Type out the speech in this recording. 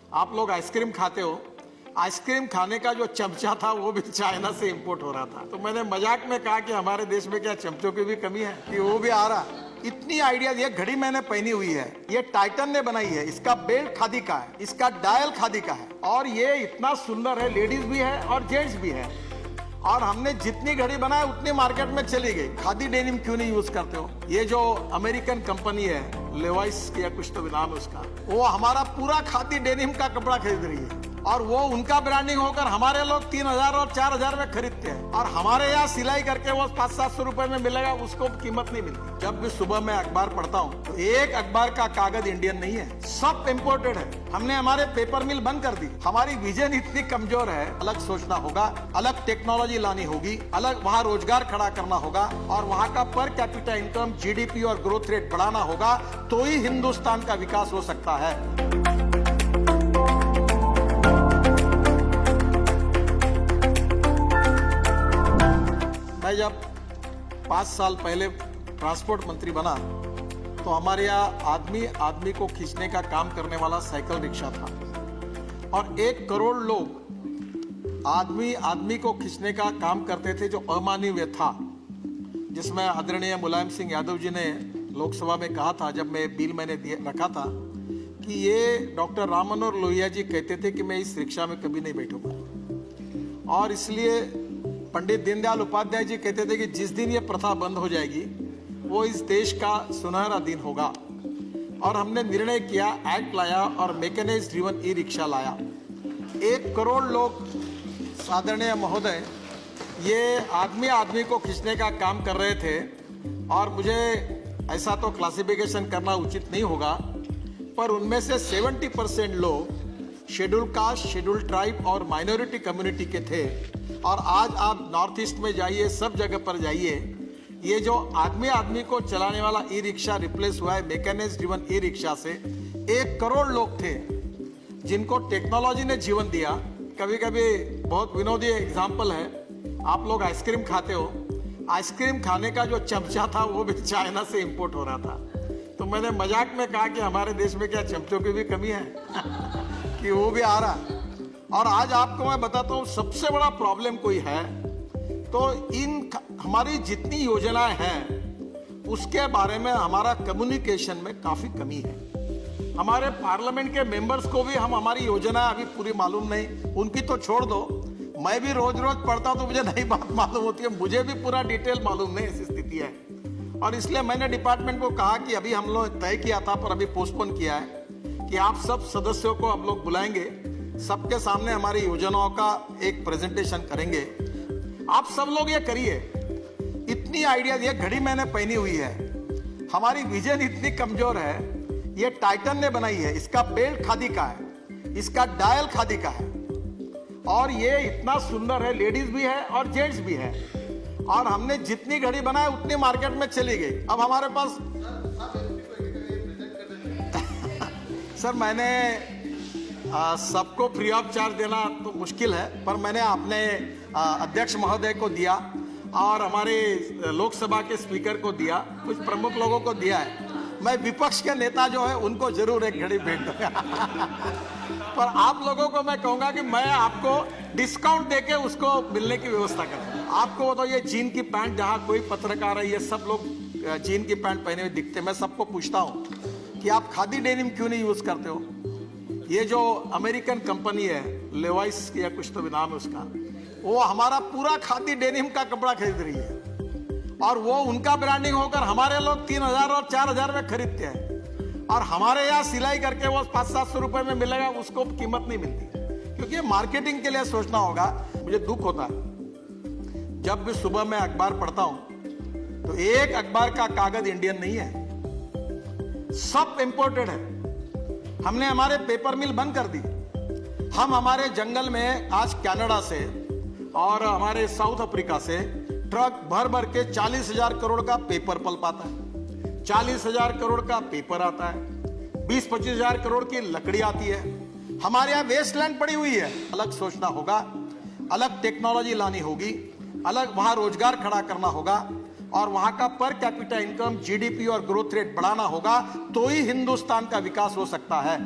आप लोग आइसक्रीम खाते हो, आइसक्रीम खाने का जो चमचा था वो भी चाइना से इंपोर्ट हो रहा था। तो मैंने मजाक में कहा कि हमारे देश में क्या चमचों की भी कमी है कि वो भी आ रहा। इतनी आइडिया। ये घड़ी मैंने पहनी हुई है, ये टाइटन ने बनाई है, इसका बेल्ट खादी का है, इसका डायल खादी का है, और ये इतना सुंदर है, लेडीज भी है और जेंट्स भी है। और हमने जितनी घड़ी बनाई उतनी मार्केट में चली गई। खादी डेनिम क्यों नहीं यूज करते हो? ये जो अमेरिकन कंपनी है लेवाइस या कुछ तो नाम है उसका, वो हमारा पूरा खादी डेनिम का कपड़ा खरीद रही है, और वो उनका ब्रांडिंग होकर हमारे लोग 3000 और 4000 में खरीदते हैं, और हमारे यहाँ सिलाई करके वो 500-700 रुपए में मिलेगा, उसको कीमत नहीं मिलती। जब भी सुबह मैं अखबार पढ़ता हूँ तो एक अखबार का कागज इंडियन नहीं है, सब इम्पोर्टेड है। हमने हमारे पेपर मिल बंद कर दी। हमारी विजन इतनी कमजोर है। अलग सोचना होगा, अलग टेक्नोलॉजी लानी होगी, अलग वहाँ रोजगार खड़ा करना होगा, और वहाँ का पर कैपिटा इनकम, जीडीपी और ग्रोथ रेट बढ़ाना होगा, तो ही हिंदुस्तान का विकास हो सकता है। मैं जब 5 साल पहले ट्रांसपोर्ट मंत्री बना तो हमारे यहाँ आदमी आदमी को खींचने का काम करने वाला साइकिल रिक्शा था, और 1 करोड़ लोग आदमी आदमी को खींचने का काम करते थे, जो अमानवीय था। जिसमें आदरणीय मुलायम सिंह यादव जी ने लोकसभा में कहा था, जब मैं बिल मैंने रखा था, कि ये डॉक्टर राम मनोहर लोहिया जी कहते थे कि मैं इस रिक्शा में कभी नहीं बैठूंगा, और इसलिए पंडित दीनदयाल उपाध्याय जी कहते थे कि जिस दिन ये प्रथा बंद हो जाएगी वो इस देश का सुनहरा दिन होगा। और हमने निर्णय किया, एक्ट लाया और मैकेनाइज्ड ड्रिवन ई रिक्शा लाया। 1 करोड़ लोग, आदरणीय महोदय, ये आदमी आदमी को खींचने का काम कर रहे थे। और मुझे ऐसा तो क्लासिफिकेशन करना उचित नहीं होगा, पर उनमें से 70% लोग शेड्यूल कास्ट, शेड्यूल ट्राइब और माइनॉरिटी कम्युनिटी के थे। और आज आप नॉर्थ ईस्ट में जाइए, सब जगह पर जाइए, ये जो आदमी आदमी को चलाने वाला ई रिक्शा रिप्लेस हुआ है मैकेनाइज्ड ड्रिवन ई रिक्शा से। 1 करोड़ लोग थे जिनको टेक्नोलॉजी ने जीवन दिया। कभी कभी बहुत विनोदी एग्जाम्पल है, आप लोग आइसक्रीम खाते हो, आइसक्रीम खाने का जो चमचा था वो भी चाइना से इंपोर्ट हो रहा था। तो मैंने मजाक में कहा कि हमारे देश में क्या चमचों की भी कमी है कि वो भी आ रहा। और आज आपको मैं बताता हूँ, सबसे बड़ा प्रॉब्लम कोई है तो इन हमारी जितनी योजनाएं हैं उसके बारे में हमारा कम्युनिकेशन में काफी कमी है। हमारे पार्लियामेंट के मेंबर्स को भी हम हमारी योजनाएं अभी पूरी मालूम नहीं, उनकी तो छोड़ दो, मैं भी रोज रोज पढ़ता हूं तो मुझे नई बात मालूम होती है, मुझे भी पूरा डिटेल मालूम नहीं, ऐसी स्थिति है। और इसलिए मैंने डिपार्टमेंट को कहा कि अभी हम लोग तय किया था पर अभी पोस्टपोन किया है, कि आप सब सदस्यों को हम लोग बुलाएंगे, सबके सामने हमारी योजनाओं का एक प्रेजेंटेशन करेंगे। आप सब लोग ये करिए। इतनी आइडिया, ये घड़ी मैंने पहनी हुई है, हमारी विजन इतनी कमजोर है। ये टाइटन ने बनाई है, इसका बेल्ट खादी का है, इसका डायल खादी का है, और ये इतना सुंदर है, लेडीज भी है और जेंट्स भी है। और हमने जितनी घड़ी बनाई उतनी मार्केट में चली गई। अब हमारे पास सर, मैंने सबको फ्री ऑफ चार्ज देना तो मुश्किल है, पर मैंने अपने अध्यक्ष महोदय को दिया और हमारे लोकसभा के स्पीकर को दिया, कुछ प्रमुख लोगों को दिया है। मैं विपक्ष के नेता जो है उनको जरूर एक घड़ी भेंट दूंगा पर आप लोगों को मैं कहूंगा कि मैं आपको डिस्काउंट देके उसको मिलने की व्यवस्था करूंगा। आपको तो ये जीन की पैंट, जहाँ कोई पत्रकार है, ये सब लोग जीन की पैंट पहने हुए दिखते, मैं सबको पूछता हूँ कि आप खादी डेनिम क्यों नहीं यूज करते हो? ये जो अमेरिकन कंपनी है लेवाइस या कुछ तो नाम है उसका, वो हमारा पूरा खादी डेनिम का कपड़ा खरीद रही है, और वो उनका ब्रांडिंग होकर हमारे लोग 3000 और 4000 में खरीदते हैं, और हमारे यहाँ सिलाई करके वो 500-700 रुपए में मिलेगा, उसको कीमत नहीं मिलती। क्योंकि मार्केटिंग के लिए सोचना होगा। मुझे दुख होता है जब भी सुबह मैं अखबार पढ़ता हूं तो एक अखबार का कागज इंडियन नहीं है, सब इंपोर्टेड है। हमने हमारे पेपर मिल बंद कर दी। हम हमारे जंगल में आज कनाडा से और हमारे साउथ अफ्रीका से ट्रक भर भर के 40,000 करोड़ का पेपर पल्प आता है, 40,000 करोड़ का पेपर आता है, 20-25,000 करोड़ की लकड़ी आती है। हमारे यहाँ वेस्टलैंड पड़ी हुई है। अलग सोचना होगा, अलग टेक्नोलॉजी लानी होगी, अलग वहां रोजगार खड़ा करना होगा, और वहां का पर कैपिटा इनकम, जीडीपी और ग्रोथ रेट बढ़ाना होगा, तो ही हिंदुस्तान का विकास हो सकता है।